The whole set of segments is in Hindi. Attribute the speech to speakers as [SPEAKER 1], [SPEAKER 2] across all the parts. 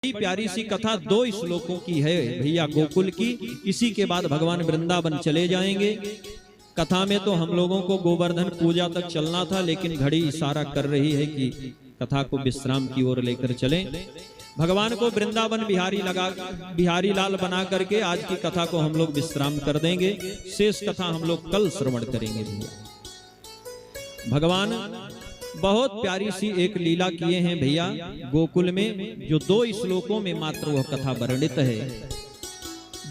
[SPEAKER 1] बड़ी प्यारी सी कथा 2 श्लोकों की है भैया गोकुल की। इसी के बाद भगवान वृंदावन चले जाएंगे। कथा में तो हम लोगों को गोवर्धन पूजा तक चलना था, लेकिन घड़ी इशारा कर रही है कि कथा को विश्राम की ओर लेकर चलें। भगवान को वृंदावन बिहारी लाल बना करके आज की कथा को हम लोग विश्राम कर देंगे। शेष कथा हम लोग कल श्रवण करेंगे भैया। भगवान बहुत प्यारी सी एक लीला किए हैं भैया गोकुल में, जो 2 श्लोकों में मात्र वह कथा वर्णित है।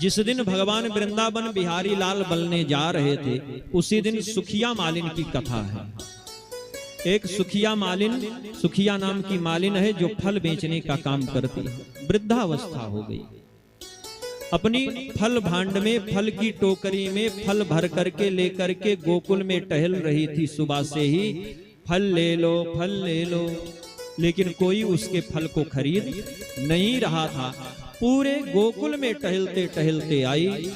[SPEAKER 1] जिस दिन भगवान वृंदावन बिहारी लाल बनने जा रहे थे, उसी दिन सुखिया मालिन की कथा है। एक सुखिया नाम की मालिन है, जो फल बेचने का काम करती है। वृद्धावस्था हो गई, अपनी फल भांड में, फल की टोकरी में फल भर करके लेकर के गोकुल में टहल रही थी। सुबह से ही फल ले लो, फल ले लो, लेकिन कोई उसके फल को खरीद नहीं रहा था। पूरे गोकुल में टहलते टहलते आई,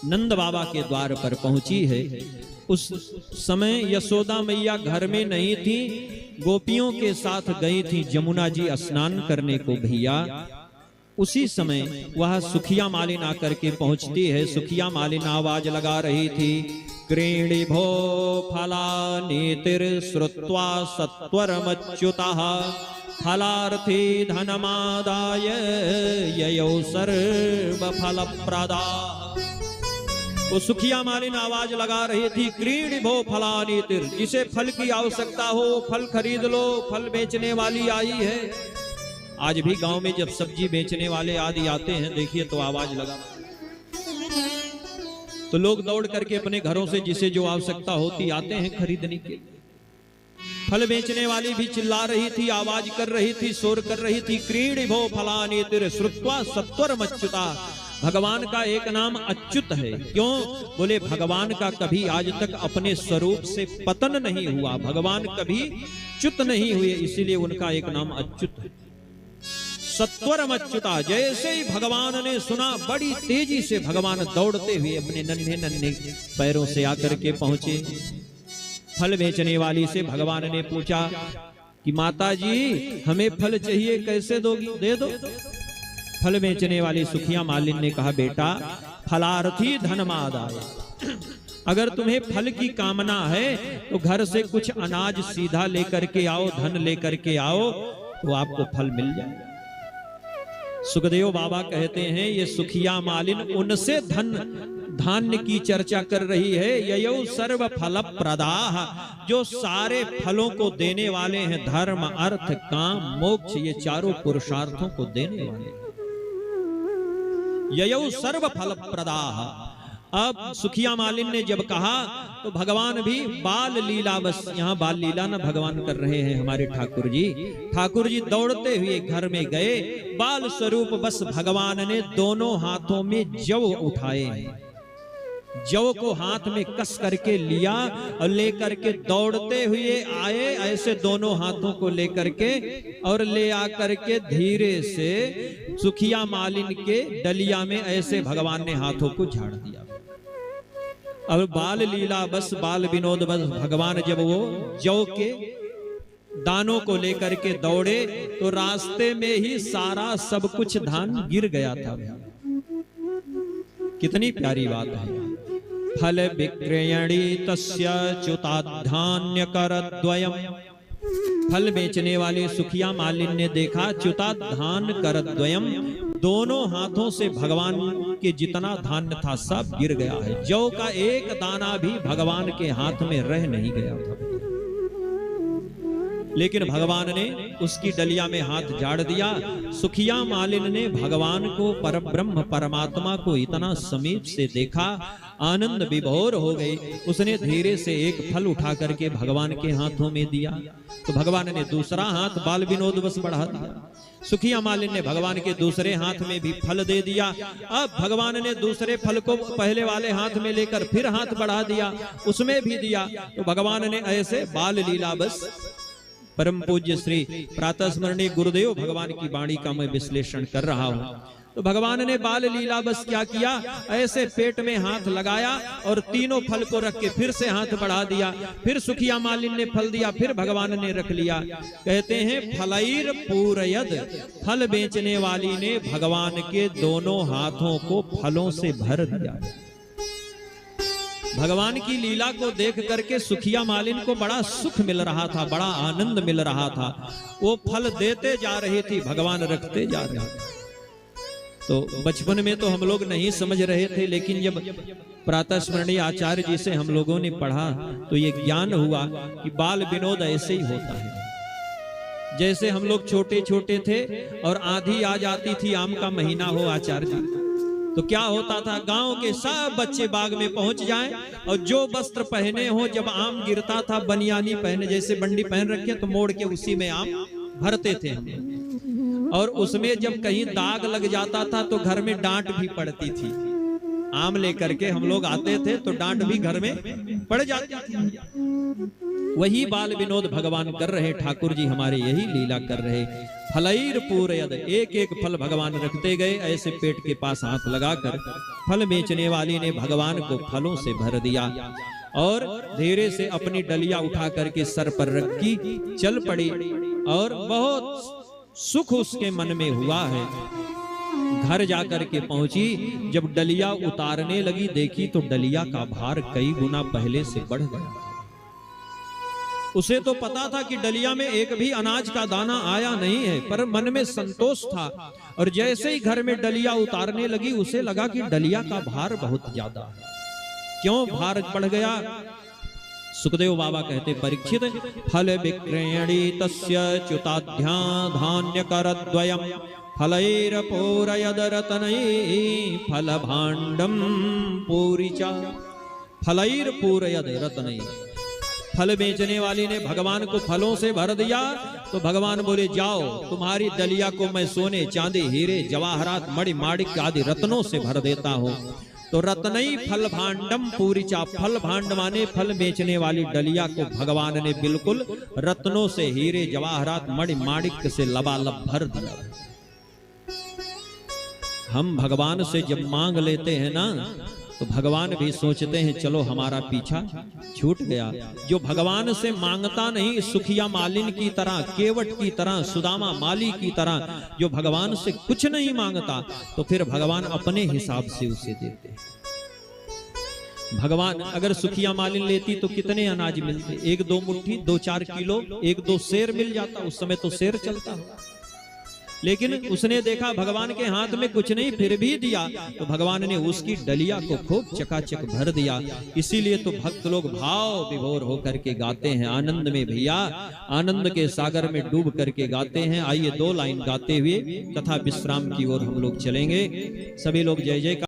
[SPEAKER 1] नंद बाबा के द्वार पर पहुंची है। उस समय यशोदा मैया घर में नहीं थी, गोपियों के साथ गई थी जमुना जी स्नान करने को भैया। उसी समय वह सुखिया मालिन आकर के पहुंचती है। सुखिया मालिन आवाज लगा रही थी, क्रीणी भो फलानीतिर श्रुत्वा सत्वरमच्युतः फलार्थी धनमादाय ययौ सर्व फल प्रदा। वो सुखिया मालिन आवाज लगा रही थी, क्रीणी भो फलानीतिर, जिसे फल की आवश्यकता हो फल खरीद लो, फल बेचने वाली आई है। आज भी गांव में जब सब्जी बेचने वाले आदि आते हैं, देखिए तो आवाज लगा, तो लोग दौड़ करके अपने घरों से जिसे जो आवश्यकता होती आते हैं खरीदने के। फल बेचने वाली भी चिल्ला रही थी, आवाज कर रही थी, शोर कर रही थी, क्रीणी भो फलानीतिर श्रुत्वा सत्वरमच्युता। भगवान का एक नाम अच्युत है। क्यों? बोले भगवान का कभी आज तक अपने स्वरूप से पतन नहीं हुआ, भगवान कभी च्युत नहीं हुए, इसीलिए उनका एक नाम अच्युत है। सत्वरमच्युता, जैसे ही भगवान ने सुना, बड़ी तेजी से भगवान दौड़ते हुए अपने नन्हे नन्हे पैरों से आकर के पहुंचे। फल बेचने वाली से भगवान ने पूछा कि माता जी हमें फल चाहिए, कैसे दोगी? दे दो। फल बेचने वाली सुखिया मालिन ने कहा, बेटा फलार्थी धनमादाय, अगर तुम्हें फल की कामना है तो घर से कुछ अनाज सीधा लेकर के आओ, धन लेकर के आओ, तो आपको फल मिल जाए। सुखदेव बाबा कहते हैं, ये सुखिया मालिन उनसे धान्य की चर्चा कर रही है। ययौ सर्व फल प्रदाह, जो सारे फलों को देने वाले हैं, धर्म अर्थ काम मोक्ष, ये चारों पुरुषार्थों को देने वाले हैं। ययौ सर्व फल प्रदाह। अब सुखिया मालिन ने जब कहा तो भगवान भी बाल लीला, बस यहाँ बाल लीला ना भगवान कर रहे हैं हमारे ठाकुर जी। ठाकुर जी दौड़ते हुए घर में गए, बाल स्वरूप बस भगवान ने दोनों हाथों में जव उठाए, जव को हाथ में कस करके लिया और लेकर के दौड़ते हुए आए, ऐसे दोनों हाथों को लेकर के, और ले आकर के धीरे से सुखिया मालिन के डलिया में ऐसे भगवान ने हाथों को झाड़ दिया। अब बाल लीला, बस बाल विनोद, बस भगवान जब वो जौ के दानों को लेकर के दौड़े तो रास्ते में ही सारा सब कुछ धान गिर गया था। कितनी प्यारी बात है। फल विक्रयणी तस्य च्युताधान्य करद्वयम्, फल बेचने वाले सुखिया मालिन ने देखा च्युताधान करद्वयम्, दोनों हाथों से भगवान के जितना धान्य था सब गिर गया है। जौ का एक दाना भी भगवान के हाथ में रह नहीं गया था, लेकिन भगवान ने उसकी डलिया में हाथ झाड़ दिया। सुखिया मालिन ने भगवान को, परब्रह्म परमात्मा को इतना समीप से देखा, आनंद विभोर हो गई। उसने धीरे से एक फल उठा करके भगवान के हाथों में दिया, तो भगवान ने दूसरा हाथ बाल विनोद बस बढ़ा दिया। सुखिया मालिन ने भगवान के दूसरे हाथ में भी फल दे दिया। अब भगवान ने दूसरे फल को पहले वाले हाथ में लेकर फिर हाथ बढ़ा दिया, उसमें भी दिया। तो भगवान ने ऐसे बाल लीला बस परम पूज्य श्री प्रातः स्मरणीय गुरुदेव भगवान की वाणी का मैं विश्लेषण कर रहा हूँ। तो भगवान ने बाल लीला बस क्या किया, ऐसे पेट में हाथ लगाया और तीनों फल को रख के फिर से हाथ बढ़ा दिया, फिर सुखिया मालिन ने फल दिया, फिर भगवान ने रख लिया। कहते हैं फलैर पूरयद, फल बेचने वाली ने भगवान के दोनों हाथों को फलों से भर दिया। भगवान की लीला को देख करके सुखिया मालिन को बड़ा सुख मिल रहा था, बड़ा आनंद मिल रहा था। वो फल देते जा रही थी, भगवान रखते जा रहे थे। तो बचपन में तो हम लोग नहीं समझ रहे थे, लेकिन जब प्रातः स्मरणीय आचार्य जी से हम लोगों ने पढ़ा तो ये ज्ञान हुआ कि बाल विनोद ऐसे ही होता है। जैसे हम लोग छोटे छोटे थे और आंधी आ जाती थी, आम का महीना हो आचार्य जी, तो क्या होता था, गांव के सब बच्चे बाग में पहुंच जाएं और जो वस्त्र पहने हो, जब आम गिरता था बनियानी पहने, जैसे बंडी पहन रखे तो मोड़ के उसी में आम भरते थे हम। और उसमें जब कहीं दाग लग जाता था तो घर में डांट भी पड़ती थी। आम लेकर के हम लोग आते थे तो डांट भी घर में पड़ जाती थी। वही बाल विनोद भगवान कर रहे, ठाकुर जी हमारे यही लीला कर रहे। फलैर पूरयद, एक एक फल भगवान रखते गए, ऐसे पेट के पास हाथ लगाकर फल बेचने वाली ने भगवान को फलों से भर दिया और धीरे से अपनी डलिया उठा करके सर पर रखी, चल पड़ी और बहुत सुख उसके मन में हुआ है। घर जाकर के पहुंची, जब डलिया उतारने लगी, देखी तो डलिया का भार कई गुना पहले से बढ़ गया। उसे तो पता था कि डलिया में एक भी अनाज का दाना आया नहीं है, पर मन में संतोष था। और जैसे ही घर में डलिया उतारने लगी, उसे लगा कि डलिया का भार बहुत ज्यादा है। क्यों भार बढ़ गया? सुखदेव बाबा कहते, परीक्षित फल विक्रयणी तस्य च्युताध्या धान्य करद्वयम् फलैर पूरयद रत्नै फल भाण्डम पूरिचा। फलैर पूरयद रत्नै, फल बेचने वाली ने भगवान को फलों से भर दिया। तो भगवान बोले, जाओ तुम्हारी दलिया को मैं सोने चांदी हीरे जवाहरात मणि माणिक आदि रत्नों से भर देता हूँ। तो रत्नई फल भांडम पूरिचा, फल भांड माने फल बेचने वाली डलिया को भगवान ने बिल्कुल रत्नों से, हीरे जवाहरात मणि माणिक से लबालब भर दिया। हम भगवान से जब मांग लेते हैं ना, तो भगवान भी सोचते हैं चलो हमारा पीछा छूट गया। जो भगवान से मांगता नहीं, सुखिया मालिन की तरह, केवट की तरह, सुदामा माली की तरह जो भगवान से कुछ नहीं मांगता, तो फिर भगवान अपने हिसाब से उसे देते। भगवान अगर सुखिया मालिन लेती तो कितने अनाज मिलते? 1-2 मुट्ठी, 2-4 किलो, 1-2 सेर मिल जाता। उस समय तो सेर चलता। लेकिन उसने देखा भगवान के हाथ में कुछ नहीं, फिर भी दिया, तो भगवान ने उसकी डलिया को खूब चकाचक भर दिया। इसीलिए तो भक्त लोग भाव विभोर होकर के गाते हैं आनंद में। भैया आनंद के सागर में डूब करके गाते हैं। आइए 2 लाइन गाते हुए तथा विश्राम की ओर हम लोग चलेंगे। सभी लोग जय जय का